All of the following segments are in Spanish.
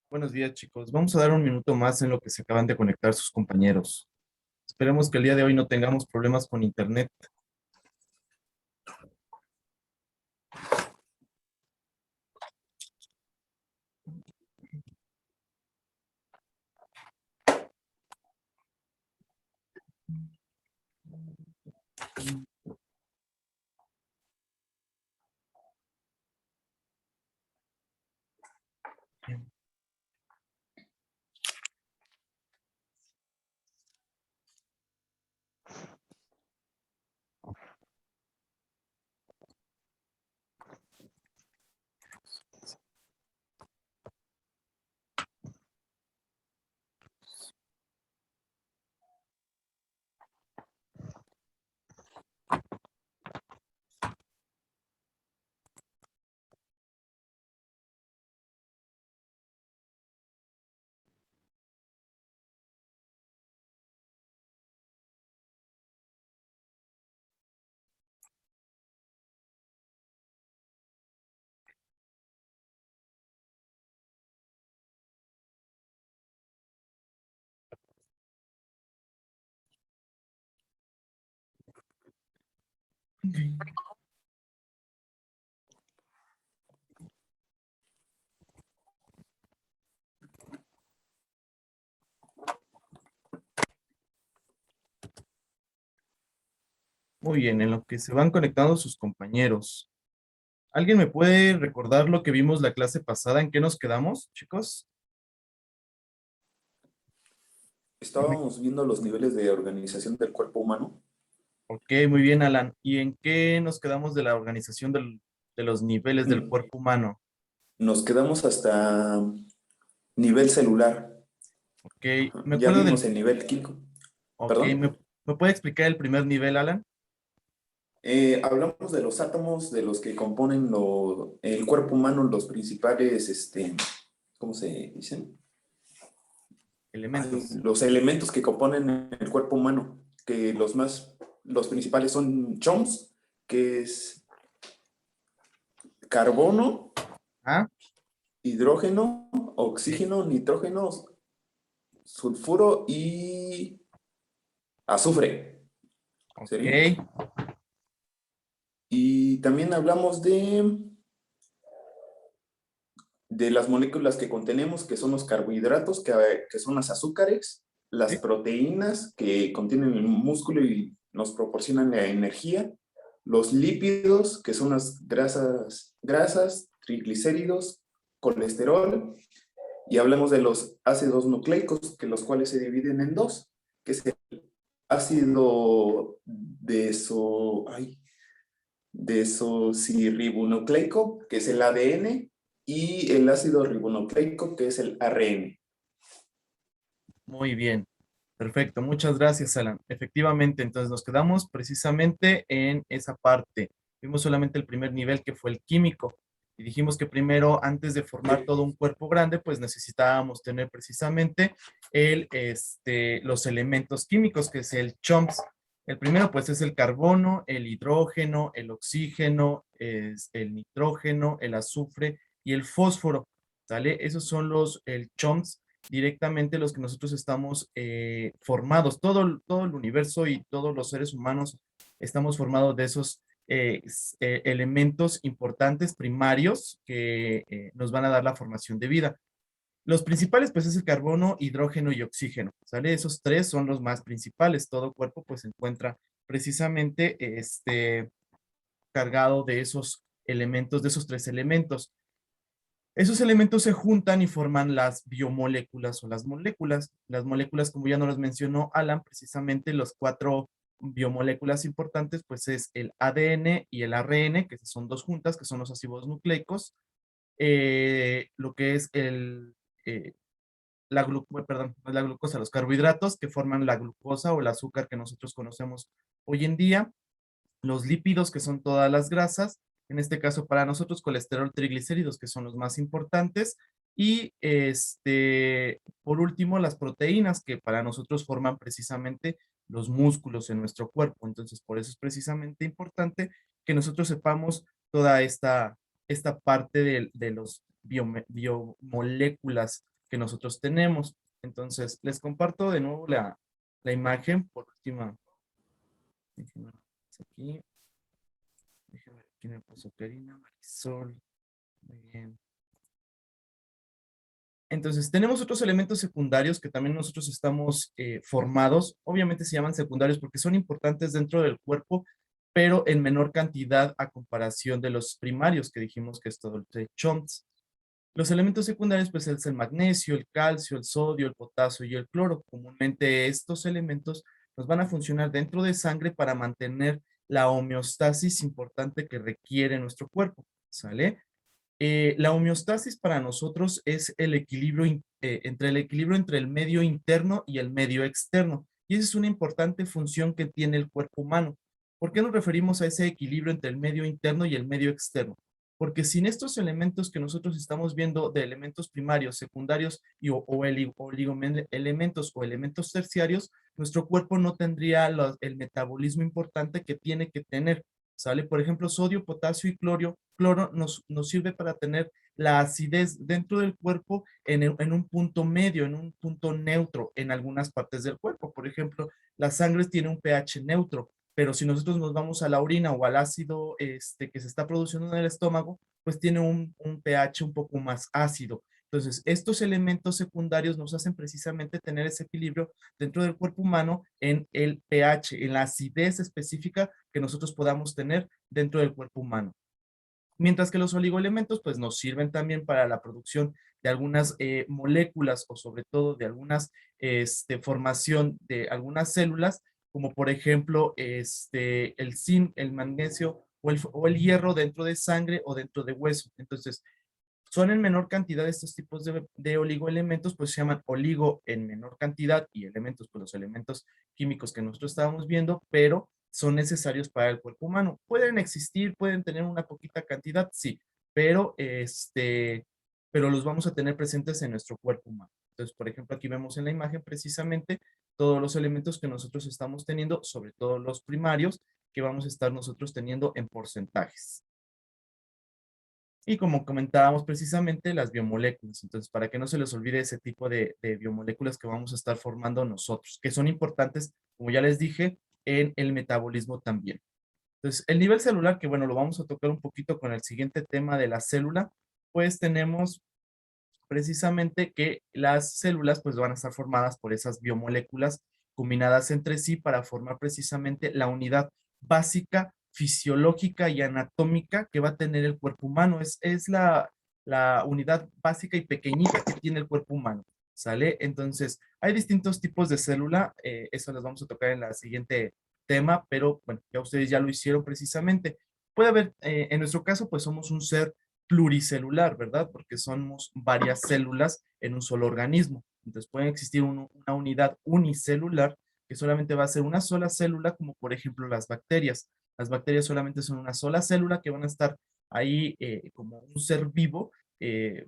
Buenos días, chicos. Vamos a dar un minuto más en lo que se acaban de conectar sus compañeros. Esperemos que el día de hoy no tengamos problemas con internet. Muy bien, en lo que se van conectando sus compañeros. ¿Alguien me puede recordar lo que vimos la clase pasada? ¿En qué nos quedamos, chicos? Dime. Estábamos viendo los niveles de organización del cuerpo humano. Ok, muy bien, Alan. ¿Y en qué nos quedamos de la organización de los niveles del Mm, cuerpo humano? Nos quedamos hasta nivel celular. Ok, Ajá. ¿me Ya acuerdo del... vimos el nivel químico. Ok, ¿Perdón? ¿me puede explicar el primer nivel, Alan? Hablamos de los átomos de los que componen el cuerpo humano, los principales, ¿cómo se dicen? Ay, Elementos. los elementos que componen el cuerpo humano, que los principales son CHOMS, que es carbono, Ah, hidrógeno, ok. oxígeno, nitrógeno, sulfuro y azufre. Ok. ¿Sería? Y también hablamos de las moléculas que contenemos, que son los carbohidratos, que son las azúcares, las Sí. proteínas que contienen el músculo y nos proporcionan la energía, los lípidos, que son las grasas, triglicéridos, colesterol, y hablamos de los ácidos nucleicos, que los cuales se dividen en dos, que es el ácido desoxirribonucleico, que es el ADN, y el ácido ribonucleico, que es el ARN. Muy bien, perfecto. Muchas gracias, Alan. Efectivamente, entonces nos quedamos precisamente en esa parte. Vimos solamente el primer nivel que fue el químico y dijimos que primero, antes de formar todo un cuerpo grande, pues necesitábamos tener precisamente los elementos químicos, que es el CHOMS. El primero, pues, es el carbono, el hidrógeno, el oxígeno, es el nitrógeno, el azufre y el fósforo. ¿Sale? Esos son el CHOMS directamente los que nosotros estamos formados, todo el universo y todos los seres humanos estamos formados de esos elementos importantes primarios que nos van a dar la formación de vida. Los principales, pues, es el carbono, hidrógeno y oxígeno, ¿sale? Esos tres son los más principales. Todo cuerpo, pues, se encuentra precisamente cargado de esos elementos, de esos tres elementos. Esos elementos se juntan y forman las biomoléculas o las moléculas. Las moléculas, como ya nos las mencionó Alan, precisamente los cuatro biomoléculas importantes, pues es el ADN y el ARN, que son dos juntas, que son los ácidos nucleicos. Lo que es eh, perdón, no es la glucosa, los carbohidratos que forman la glucosa o el azúcar que nosotros conocemos hoy en día, los lípidos, que son todas las grasas, en este caso para nosotros colesterol, triglicéridos, que son los más importantes, y por último las proteínas, que para nosotros forman precisamente los músculos en nuestro cuerpo. Entonces, por eso es precisamente importante que nosotros sepamos toda esta parte de los biomoléculas que nosotros tenemos. Entonces, les comparto de nuevo la imagen por última. Déjenme ver aquí. Déjenme ver quién me puso Karina, Marisol. Muy bien. Entonces, tenemos otros elementos secundarios que también nosotros estamos formados. Obviamente se llaman secundarios porque son importantes dentro del cuerpo, pero en menor cantidad a comparación de los primarios que dijimos que es todo el CHOMS. Los elementos secundarios, pues es el magnesio, el calcio, el sodio, el potasio y el cloro. Comúnmente estos elementos nos van a funcionar dentro de sangre para mantener la homeostasis importante que requiere nuestro cuerpo, ¿sale? La homeostasis para nosotros es el equilibrio entre el medio interno y el medio externo. Y esa es una importante función que tiene el cuerpo humano. ¿Por qué nos referimos a ese equilibrio entre el medio interno y el medio externo? Porque sin estos elementos que nosotros estamos viendo de elementos primarios, secundarios elementos o elementos terciarios, nuestro cuerpo no tendría el metabolismo importante que tiene que tener. ¿Sale? Por ejemplo, sodio, potasio y cloro nos sirve para tener la acidez dentro del cuerpo en un punto medio, en un punto neutro en algunas partes del cuerpo. Por ejemplo, la sangre tiene un pH neutro, pero si nosotros nos vamos a la orina o al ácido que se está produciendo en el estómago, pues tiene un pH un poco más ácido. Entonces, estos elementos secundarios nos hacen precisamente tener ese equilibrio dentro del cuerpo humano en el pH, en la acidez específica que nosotros podamos tener dentro del cuerpo humano. Mientras que los oligoelementos pues nos sirven también para la producción de algunas moléculas o sobre todo de algunas formación de algunas células, como por ejemplo el zinc, el magnesio o el hierro dentro de sangre o dentro de hueso. Entonces, son en menor cantidad estos tipos de oligoelementos, pues se llaman oligo en menor cantidad y elementos, pues los elementos químicos que nosotros estábamos viendo, pero son necesarios para el cuerpo humano. Pueden existir, pueden tener una poquita cantidad, sí, pero, pero los vamos a tener presentes en nuestro cuerpo humano. Entonces, por ejemplo, aquí vemos en la imagen precisamente todos los elementos que nosotros estamos teniendo, sobre todo los primarios, que vamos a estar nosotros teniendo en porcentajes. Y como comentábamos precisamente, las biomoléculas. Entonces, para que no se les olvide ese tipo de biomoléculas que vamos a estar formando nosotros, que son importantes, como ya les dije, en el metabolismo también. Entonces, el nivel celular, que bueno, lo vamos a tocar un poquito con el siguiente tema de la célula, pues tenemos precisamente que las células pues van a estar formadas por esas biomoléculas combinadas entre sí para formar precisamente la unidad básica, fisiológica y anatómica que va a tener el cuerpo humano. Es la unidad básica y pequeñita que tiene el cuerpo humano, ¿sale? Entonces, hay distintos tipos de célula, eso les vamos a tocar en la siguiente tema, pero bueno, ya ustedes ya lo hicieron precisamente. Puede haber, en nuestro caso, pues somos un ser pluricelular, ¿verdad? Porque somos varias células en un solo organismo. Entonces puede existir una unidad unicelular que solamente va a ser una sola célula, como por ejemplo las bacterias. Las bacterias solamente son una sola célula que van a estar ahí como un ser vivo,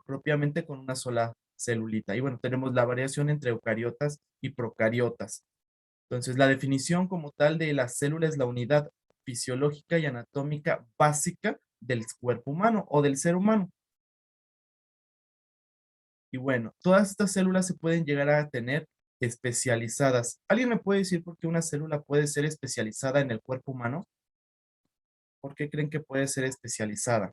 propiamente con una sola celulita. Y bueno, tenemos la variación entre eucariotas y procariotas. Entonces, la definición como tal de la célula es la unidad fisiológica y anatómica básica del cuerpo humano o del ser humano. Y bueno, todas estas células se pueden llegar a tener especializadas. ¿Alguien me puede decir por qué una célula puede ser especializada en el cuerpo humano? ¿Por qué creen que puede ser especializada?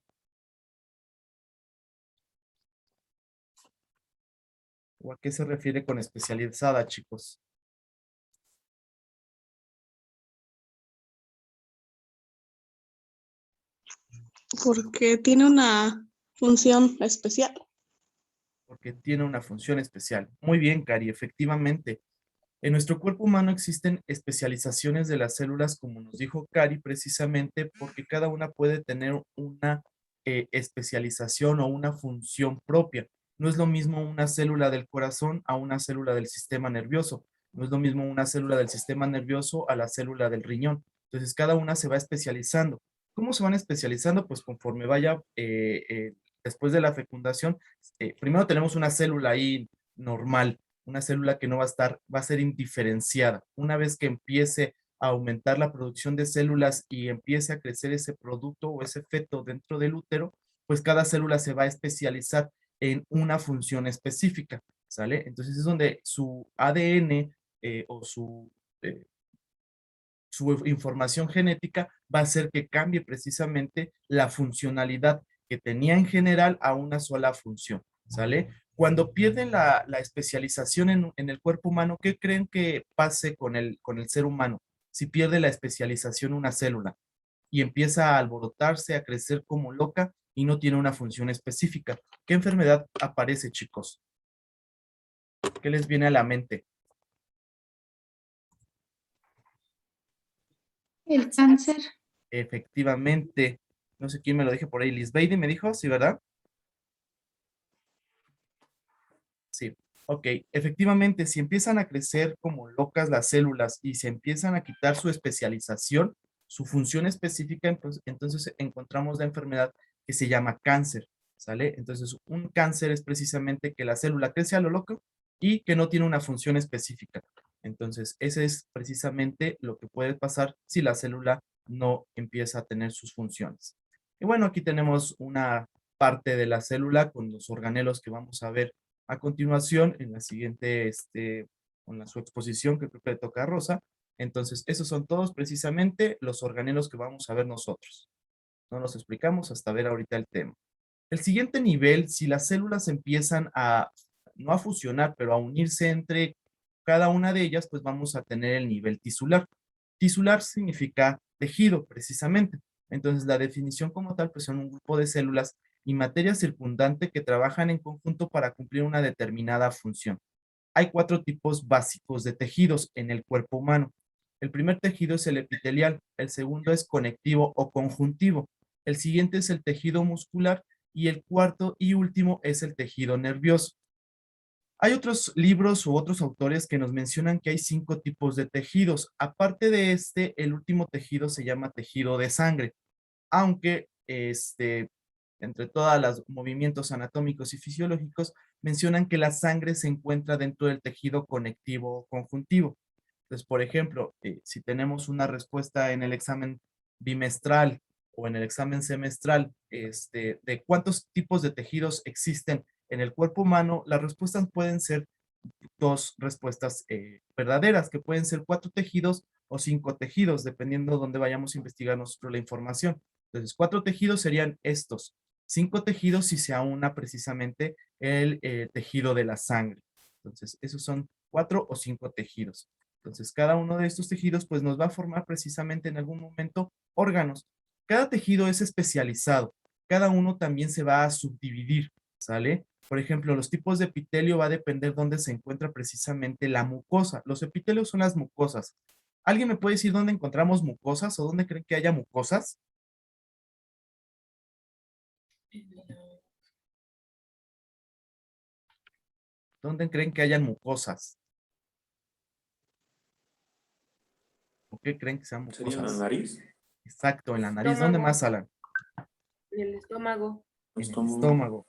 ¿O a qué se refiere con especializada, chicos? Porque tiene una función especial. Porque tiene una función especial. Muy bien, Cari, efectivamente. En nuestro cuerpo humano existen especializaciones de las células, como nos dijo Cari, precisamente porque cada una puede tener una especialización o una función propia. No es lo mismo una célula del corazón a una célula del sistema nervioso. No es lo mismo una célula del sistema nervioso a la célula del riñón. Entonces, cada una se va especializando. ¿Cómo se van especializando? Pues conforme vaya después de la fecundación, primero tenemos una célula ahí normal, una célula que no va a estar, va a ser indiferenciada. Una vez que empiece a aumentar la producción de células y empiece a crecer ese producto o ese feto dentro del útero, pues cada célula se va a especializar en una función específica. ¿sale? Entonces es donde su ADN o su información genética va a hacer que cambie precisamente la funcionalidad que tenía en general a una sola función, ¿sale? Cuando pierden la especialización en el cuerpo humano, ¿qué creen que pase con el ser humano si pierde la especialización una célula y empieza a alborotarse, a crecer como loca y no tiene una función específica? ¿Qué enfermedad aparece, chicos? ¿Qué les viene a la mente? El cáncer. Efectivamente, no sé quién me lo dije por ahí, Lisbeide me dijo, ¿sí, verdad? Sí, ok. Efectivamente, si empiezan a crecer como locas las células y se empiezan a quitar su especialización, su función específica, entonces encontramos la enfermedad que se llama cáncer, ¿sale? Entonces, un cáncer es precisamente que la célula crece a lo loco y que no tiene una función específica. Entonces, ese es precisamente lo que puede pasar si la célula no empieza a tener sus funciones. Y bueno, aquí tenemos una parte de la célula con los organelos que vamos a ver a continuación en la siguiente, con su exposición que creo que le toca a Rosa. Entonces, esos son todos precisamente los organelos que vamos a ver nosotros. No los explicamos hasta ver ahorita el tema. El siguiente nivel, si las células empiezan a, no a fusionar, pero a unirse entre cada una de ellas, pues vamos a tener el nivel tisular. Tisular significa tejido, precisamente. Entonces, la definición como tal, pues son un grupo de células y materia circundante que trabajan en conjunto para cumplir una determinada función. Hay 4 tipos básicos de tejidos en el cuerpo humano. El primer tejido es el epitelial, el segundo es conectivo o conjuntivo, el siguiente es el tejido muscular y el cuarto y último es el tejido nervioso. Hay otros libros u otros autores que nos mencionan que hay 5 tipos de tejidos. Aparte de el último tejido se llama tejido de sangre, aunque entre todos los movimientos anatómicos y fisiológicos, mencionan que la sangre se encuentra dentro del tejido conectivo conjuntivo. Entonces, por ejemplo, si tenemos una respuesta en el examen bimestral o en el examen semestral, de cuántos tipos de tejidos existen en el cuerpo humano, las respuestas pueden ser 2 respuestas verdaderas, que pueden ser 4 tejidos o 5 tejidos, dependiendo de dónde vayamos a investigar nosotros la información. Entonces, 4 tejidos serían estos. 5 tejidos si se aúna precisamente el tejido de la sangre. Entonces, esos son 4 o 5 tejidos. Entonces, cada uno de estos tejidos pues nos va a formar precisamente en algún momento órganos. Cada tejido es especializado. Cada uno también se va a subdividir, ¿sale? Por ejemplo, los tipos de epitelio va a depender dónde se encuentra precisamente la mucosa. Los epitelios son las mucosas. ¿Alguien me puede decir dónde encontramos mucosas o dónde creen que haya mucosas? ¿Dónde creen que hayan mucosas? ¿O qué creen que sean ¿Sería en la mucosas? nariz? Exacto, en la nariz. ¿Dónde más, Alan? En el estómago. En el estómago.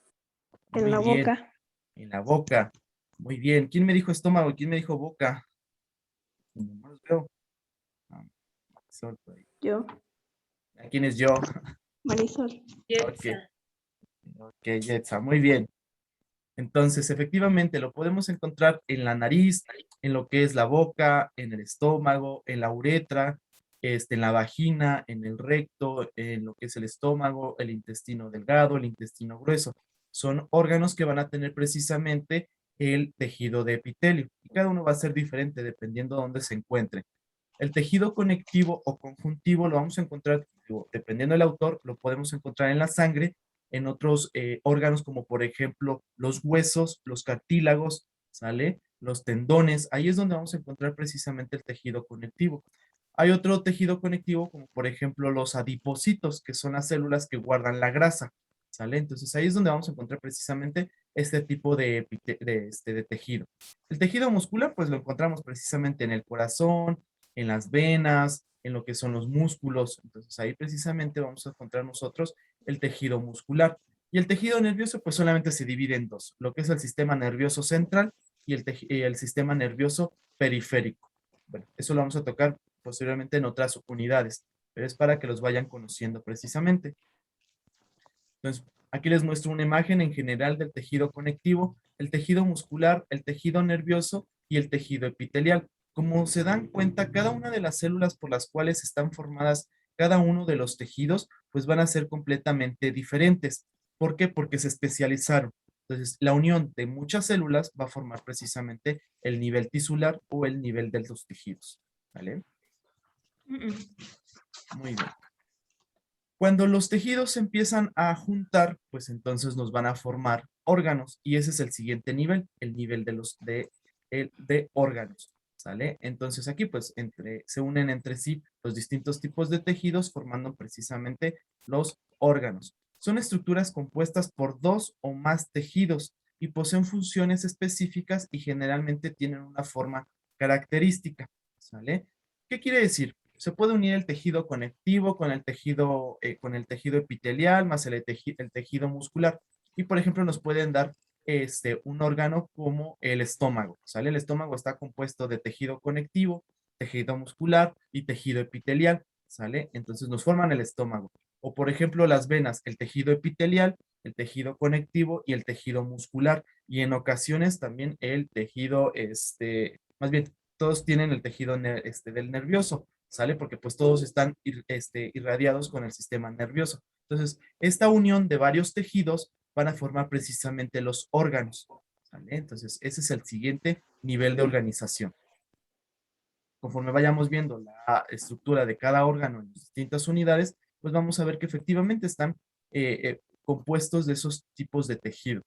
En Muy la bien. boca. En la boca. Muy bien. ¿Quién me dijo estómago? ¿Quién me dijo boca? No los veo. Ah, Marisol, por ahí. Yo, ¿A quién es yo? Marisol. Yetza. Ok, Yetza, muy bien. Entonces, efectivamente, lo podemos encontrar en la nariz, en lo que es la boca, en el estómago, en la uretra, en la vagina, en el recto, en lo que es el estómago, el intestino delgado, el intestino grueso. Son órganos que van a tener precisamente el tejido de epitelio. Y cada uno va a ser diferente dependiendo de dónde se encuentre. El tejido conectivo o conjuntivo lo vamos a encontrar, dependiendo del autor, lo podemos encontrar en la sangre, en otros órganos como por ejemplo los huesos, los cartílagos, ¿sale? Los tendones, ahí es donde vamos a encontrar precisamente el tejido conectivo. Hay otro tejido conectivo como por ejemplo los adipocitos, que son las células que guardan la grasa, ¿sale? Entonces ahí es donde vamos a encontrar precisamente este tipo de tejido. El tejido muscular pues lo encontramos precisamente en el corazón, en las venas, en lo que son los músculos. Entonces ahí precisamente vamos a encontrar nosotros el tejido muscular. Y el tejido nervioso pues solamente se divide en 2, lo que es el sistema nervioso central y el sistema nervioso periférico. Bueno, eso lo vamos a tocar posteriormente en otras unidades, pero es para que los vayan conociendo precisamente. Entonces, Aquí les muestro una imagen en general del tejido conectivo, el tejido muscular, el tejido nervioso y el tejido epitelial. Como se dan cuenta, cada una de las células por las cuales están formadas cada uno de los tejidos, pues van a ser completamente diferentes. ¿Por qué? Porque se especializaron. Entonces, la unión de muchas células va a formar precisamente el nivel tisular o el nivel de los tejidos. ¿Vale? Muy bien. Cuando los tejidos se empiezan a juntar, pues entonces nos van a formar órganos y ese es el siguiente nivel, el nivel de órganos, ¿sale? Entonces aquí pues se unen entre sí los distintos tipos de tejidos formando precisamente los órganos. Son estructuras compuestas por dos o más tejidos y poseen funciones específicas y generalmente tienen una forma característica, ¿sale? ¿Qué quiere decir? Se puede unir el tejido conectivo con con el tejido epitelial más el tejido muscular. Y, por ejemplo, nos pueden dar un órgano como el estómago, ¿sale? El estómago está compuesto de tejido conectivo, tejido muscular y tejido epitelial, ¿sale? Entonces nos forman el estómago. O, por ejemplo, las venas, el tejido epitelial, el tejido conectivo y el tejido muscular. Y en ocasiones también el tejido, más bien, todos tienen el tejido del nervioso. ¿Sale? Porque pues todos están irradiados con el sistema nervioso. Entonces, esta unión de varios tejidos van a formar precisamente los órganos, ¿sale? Entonces, ese es el siguiente nivel de organización. Conforme vayamos viendo la estructura de cada órgano en distintas unidades, pues vamos a ver que efectivamente están compuestos de esos tipos de tejido.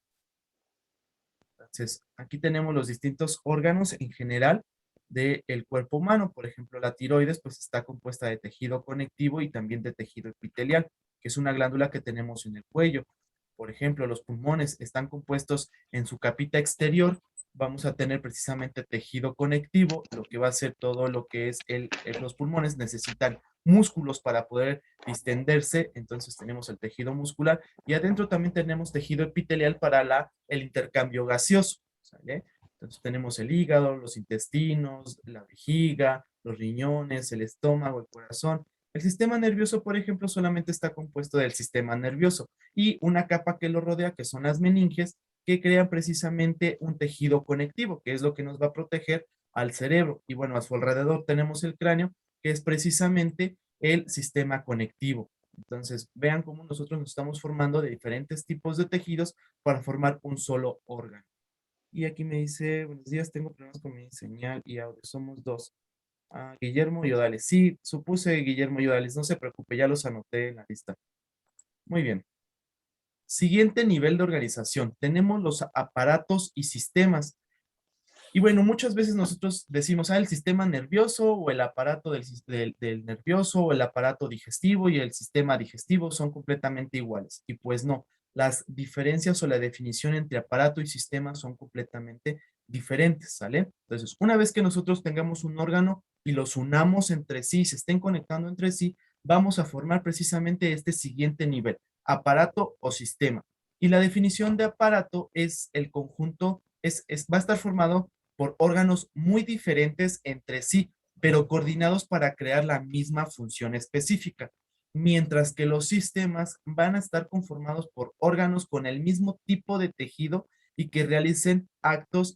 Entonces, aquí tenemos los distintos órganos en general del cuerpo humano. Por ejemplo, la tiroides pues está compuesta de tejido conectivo y también de tejido epitelial, que es una glándula que tenemos en el cuello. Por ejemplo, los pulmones están compuestos en su capita exterior. Vamos a tener precisamente tejido conectivo, lo que va a ser todo lo que es los pulmones necesitan músculos para poder distenderse, entonces tenemos el tejido muscular y adentro también tenemos tejido epitelial para el intercambio gaseoso, ¿sale? Entonces tenemos el hígado, los intestinos, la vejiga, los riñones, el estómago, el corazón. El sistema nervioso, por ejemplo, solamente está compuesto del sistema nervioso y una capa que lo rodea, que son las meninges, que crean precisamente un tejido conectivo, que es lo que nos va a proteger al cerebro. Y bueno, a su alrededor tenemos el cráneo, que es precisamente el sistema conectivo. Entonces, vean cómo nosotros nos estamos formando de diferentes tipos de tejidos para formar un solo órgano. Y aquí me dice, buenos días, tengo problemas con mi señal y audio, somos dos. Guillermo y Odales. Sí, supuse Guillermo y Odales, no se preocupe, ya los anoté en la lista. Muy bien. Siguiente nivel de organización. Tenemos los aparatos y sistemas. Y bueno, muchas veces nosotros decimos, el sistema nervioso o el aparato del nervioso o el aparato digestivo y el sistema digestivo son completamente iguales. Y pues no, las diferencias o la definición entre aparato y sistema son completamente diferentes, ¿sale? Entonces, una vez que nosotros tengamos un órgano y los unamos entre sí, se estén conectando entre sí, vamos a formar precisamente este siguiente nivel, aparato o sistema. Y la definición de aparato es el conjunto, va a estar formado por órganos muy diferentes entre sí, pero coordinados para crear la misma función específica, mientras que los sistemas van a estar conformados por órganos con el mismo tipo de tejido y que realicen actos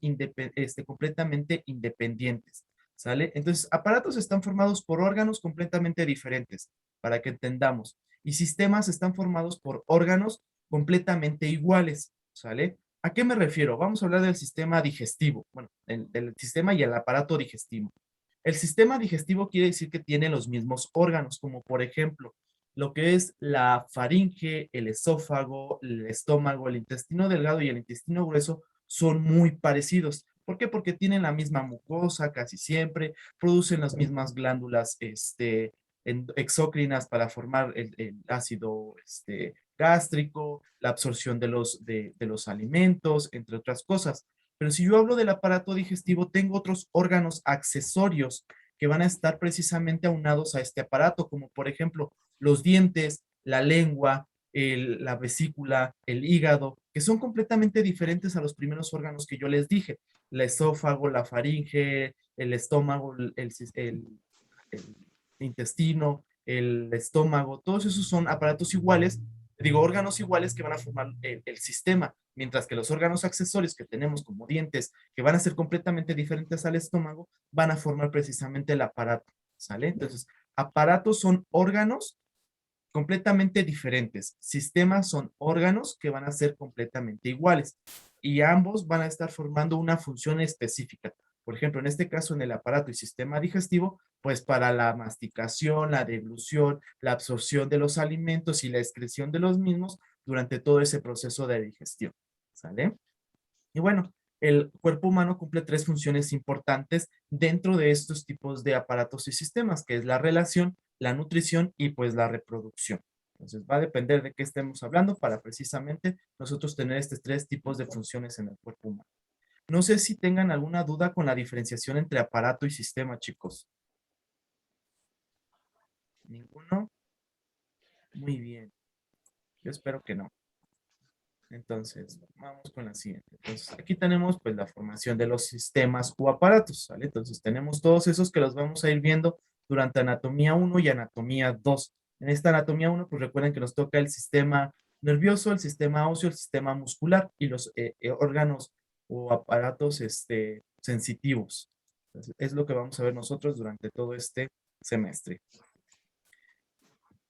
completamente independientes, ¿sale? Entonces, aparatos están formados por órganos completamente diferentes, para que entendamos, y sistemas están formados por órganos completamente iguales, ¿sale? ¿A qué me refiero? Vamos a hablar del sistema digestivo, bueno, del sistema y el aparato digestivo. El sistema digestivo quiere decir que tiene los mismos órganos, como por ejemplo, lo que es la faringe, el esófago, el estómago, el intestino delgado y el intestino grueso son muy parecidos. ¿Por qué? Porque tienen la misma mucosa casi siempre, producen las mismas glándulas exócrinas para formar el ácido gástrico, la absorción de los alimentos, entre otras cosas. Pero si yo hablo del aparato digestivo, tengo otros órganos accesorios que van a estar precisamente aunados a este aparato, como por ejemplo los dientes, la lengua, la vesícula, el hígado, que son completamente diferentes a los primeros órganos que yo les dije, el esófago, la faringe, el estómago, el intestino, el estómago, todos esos son aparatos iguales, Digo, órganos iguales que van a formar el sistema, mientras que los órganos accesorios que tenemos como dientes, que van a ser completamente diferentes al estómago, van a formar precisamente el aparato, ¿sale? Entonces, aparatos son órganos completamente diferentes. Sistemas son órganos que van a ser completamente iguales y ambos van a estar formando una función específica. Por ejemplo, en este caso, en el aparato y sistema digestivo, pues para la masticación, la deglución, la absorción de los alimentos y la excreción de los mismos durante todo ese proceso de digestión. ¿Sale? Y bueno, el cuerpo humano cumple tres funciones importantes dentro de estos tipos de aparatos y sistemas, que es la relación, la nutrición y pues la reproducción. Entonces va a depender de qué estemos hablando para precisamente nosotros tener estos tres tipos de funciones en el cuerpo humano. No sé si tengan alguna duda con la diferenciación entre aparato y sistema, chicos. ¿Ninguno? Muy bien. Yo espero que no. Entonces, vamos con la siguiente. Entonces, aquí tenemos pues la formación de los sistemas o aparatos, ¿sale? Entonces, tenemos todos esos que los vamos a ir viendo durante anatomía 1 y anatomía 2. En esta anatomía 1, pues recuerden que nos toca el sistema nervioso, el sistema óseo, el sistema muscular y los órganos o aparatos sensitivos. Entonces, es lo que vamos a ver nosotros durante todo este semestre.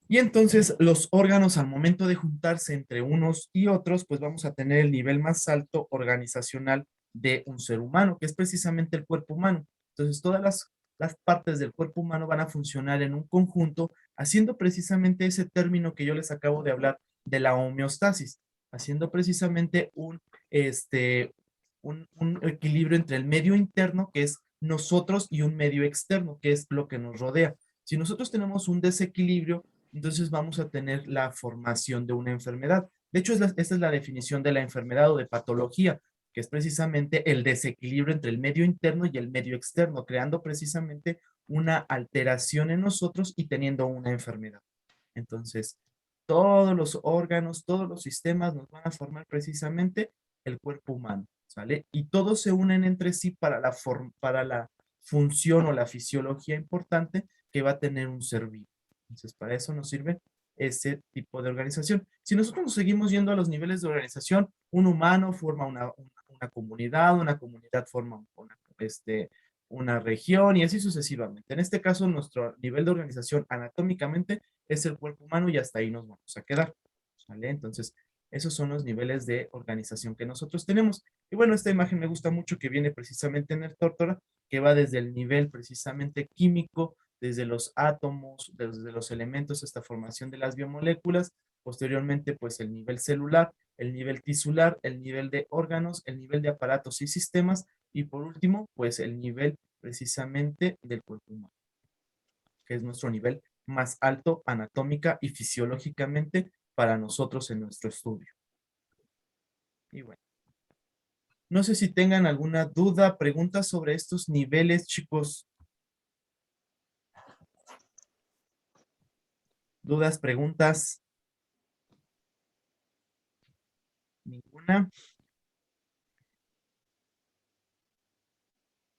Y entonces los órganos al momento de juntarse entre unos y otros, pues vamos a tener el nivel más alto organizacional de un ser humano, que es precisamente el cuerpo humano. Entonces todas las partes del cuerpo humano van a funcionar en un conjunto, haciendo precisamente ese término que yo les acabo de hablar de la homeostasis, haciendo precisamente un equilibrio entre el medio interno, que es nosotros, y un medio externo, que es lo que nos rodea. Si nosotros tenemos un desequilibrio, entonces vamos a tener la formación de una enfermedad. De hecho, esta es la definición de la enfermedad o de patología, que es precisamente el desequilibrio entre el medio interno y el medio externo, creando precisamente una alteración en nosotros y teniendo una enfermedad. Entonces, todos los órganos, todos los sistemas nos van a formar precisamente el cuerpo humano, ¿sale? Y todos se unen entre sí para la función o la fisiología importante que va a tener un ser vivo. Entonces, para eso nos sirve ese tipo de organización. Si nosotros nos seguimos yendo a los niveles de organización, un humano forma una comunidad forma una región y así sucesivamente. En este caso, nuestro nivel de organización anatómicamente es el cuerpo humano y hasta ahí nos vamos a quedar. ¿Vale? Entonces, esos son los niveles de organización que nosotros tenemos. Y bueno, esta imagen me gusta mucho que viene precisamente en el tórtora, que va desde el nivel precisamente químico, desde los átomos, desde los elementos hasta formación de las biomoléculas, posteriormente pues el nivel celular, el nivel tisular, el nivel de órganos, el nivel de aparatos y sistemas y por último pues el nivel precisamente del cuerpo humano, que es nuestro nivel más alto anatómica y fisiológicamente para nosotros en nuestro estudio. Y bueno, no sé si tengan alguna duda, pregunta sobre estos niveles, chicos. ¿Dudas, preguntas? ¿Ninguna?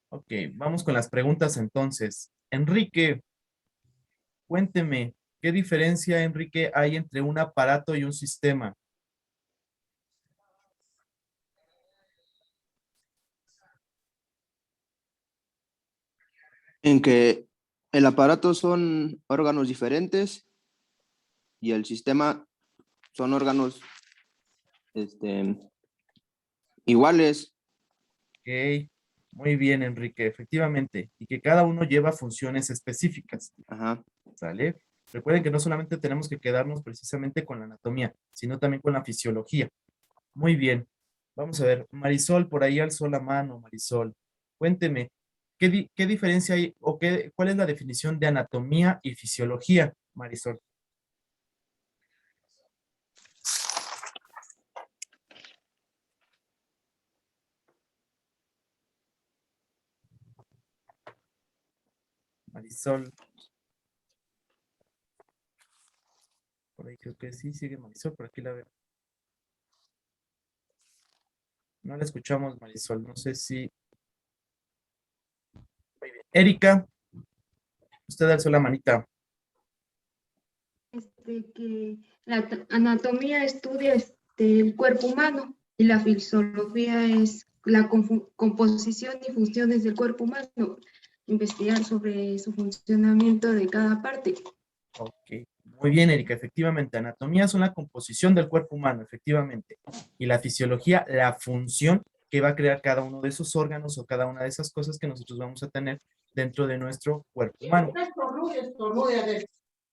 Ok, vamos con las preguntas entonces. Enrique, cuénteme, ¿qué diferencia, Enrique, hay entre un aparato y un sistema? En que el aparato son órganos diferentes y el sistema son órganos este, iguales. Ok, muy bien, Enrique, efectivamente, y que cada uno lleva funciones específicas, Ajá. ¿sale? Recuerden que no solamente tenemos que quedarnos precisamente con la anatomía, sino también con la fisiología. Muy bien, vamos a ver, Marisol, por ahí alzó la mano, Marisol. Cuénteme, ¿qué diferencia hay o cuál es la definición de anatomía y fisiología, Marisol? Marisol, por ahí creo que sí, sigue Marisol, por aquí la veo. No la escuchamos, Marisol, no sé si... Muy bien. Erika, usted alzó la manita. Que La anatomía estudia el cuerpo humano y la fisiología es la composición y funciones del cuerpo humano, investigar sobre su funcionamiento de cada parte. Ok, muy bien, Erika, efectivamente, anatomía son la composición del cuerpo humano, efectivamente, y la fisiología, la función que va a crear cada uno de esos órganos o cada una de esas cosas que nosotros vamos a tener dentro de nuestro cuerpo humano.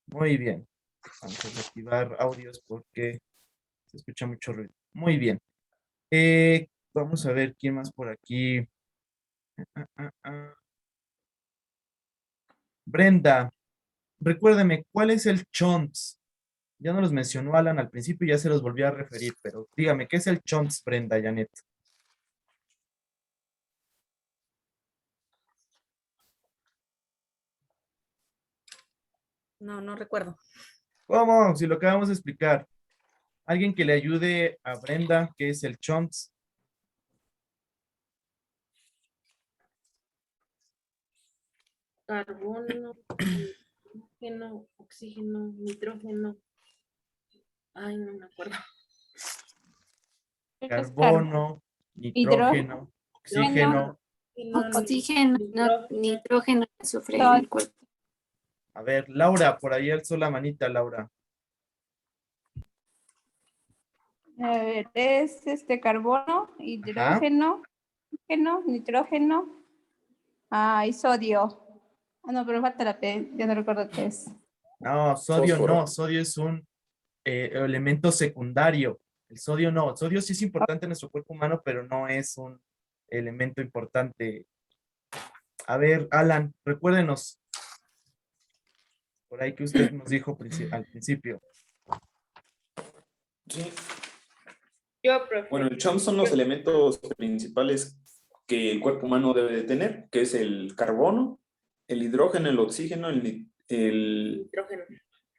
Muy bien, vamos a desactivar audios porque se escucha mucho ruido. Muy bien, vamos a ver quién más por aquí. Ah. Brenda, recuérdeme, ¿cuál es el CHONTS? Ya no los mencionó Alan al principio y ya se los volví a referir, pero dígame, ¿qué es el CHONTS, Brenda, Janet? No, no recuerdo. ¿Cómo? Si lo acabamos de explicar. Alguien que le ayude a Brenda, ¿qué es el CHONTS? Carbono, hidrógeno, oxígeno, nitrógeno. Ay, no me acuerdo. Carbono, nitrógeno, oxígeno. Oxígeno, nitrógeno, azufre en el cuerpo. A ver, Laura, por ahí alzó la manita, Laura. A ver, es carbono, hidrógeno, oxígeno, nitrógeno, y sodio. Ah, no, pero falta la P, ya no recuerdo qué es. No, sodio Fósforo. no, sodio es un elemento secundario. El sodio no, el sodio sí es importante en nuestro cuerpo humano, pero no es un elemento importante. A ver, Alan, recuérdenos, por ahí que usted nos dijo al principio. Sí. Yo, profe. Bueno, el CHOM son los elementos principales que el cuerpo humano debe de tener, que es el carbono, el hidrógeno, el oxígeno, el Nitrógeno.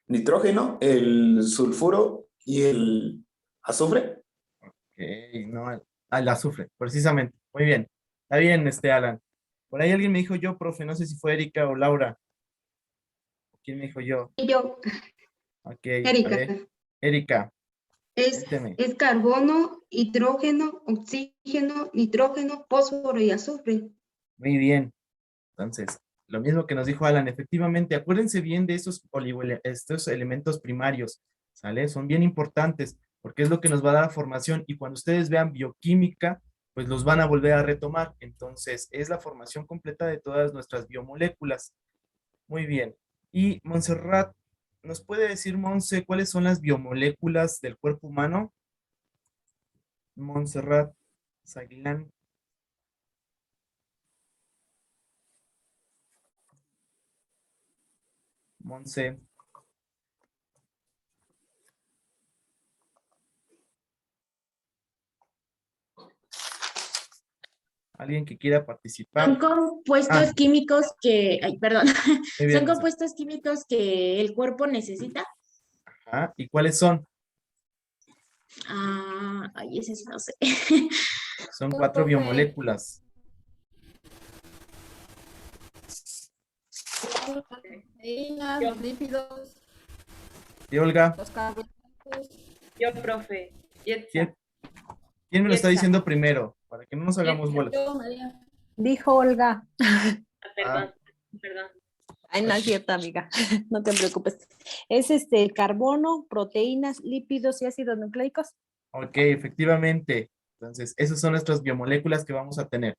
nitrógeno, el sulfuro y el azufre. Ok, no, al azufre, precisamente. Muy bien. Está bien, Alan. Por ahí alguien me dijo yo, profe, no sé si fue Erika o Laura. ¿Quién me dijo yo? Y yo, Ok, a Erika, ver. Erika, cuénteme. es carbono, hidrógeno, oxígeno, nitrógeno, fósforo y azufre. Muy bien. Entonces, lo mismo que nos dijo Alan, efectivamente, acuérdense bien de estos elementos primarios, ¿sale? Son bien importantes porque es lo que nos va a dar formación y cuando ustedes vean bioquímica, pues los van a volver a retomar. Entonces, es la formación completa de todas nuestras biomoléculas. Muy bien. Y Montserrat, ¿nos puede decir, Monse, cuáles son las biomoléculas del cuerpo humano? Montserrat, Saguilán. Monse. ¿Alguien que quiera participar? Son compuestos químicos que, ay, perdón, Muy bien, son Monse. compuestos químicos que el cuerpo necesita. Ajá. ¿Y cuáles son? Ay, ese sí no sé. Son 4 biomoléculas. Proteínas, lípidos, ¿Y Olga? los carbohidratos. Yo, profe. ¿Quién me lo está diciendo primero? Para que no nos hagamos bolas. Yo, María. Dijo Olga. Perdón, perdón. Ay, no es cierto, amiga. No te preocupes. Es carbono, proteínas, lípidos y ácidos nucleicos. Ok, efectivamente. Entonces, esas son nuestras biomoléculas que vamos a tener.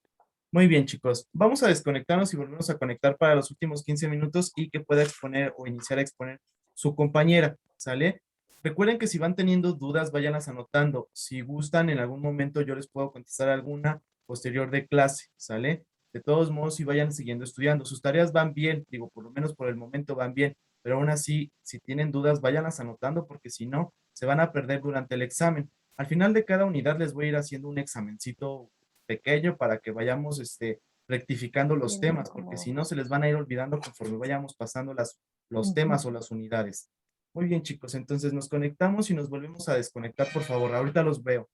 Muy bien, chicos. Vamos a desconectarnos y volvemos a conectar para los últimos 15 minutos y que pueda exponer o iniciar a exponer su compañera. ¿Sale? Recuerden que si van teniendo dudas, váyanlas anotando. Si gustan, en algún momento yo les puedo contestar alguna posterior de clase. ¿Sale? De todos modos, si vayan siguiendo estudiando. Sus tareas van bien, digo, por lo menos por el momento van bien, pero aún así, si tienen dudas, váyanlas anotando porque si no, se van a perder durante el examen. Al final de cada unidad les voy a ir haciendo un examencito pequeño para que vayamos rectificando los temas, porque si no se les van a ir olvidando conforme vayamos pasando los temas o las unidades. Muy bien, chicos, entonces nos conectamos y nos volvemos a desconectar, por favor. Ahorita los veo.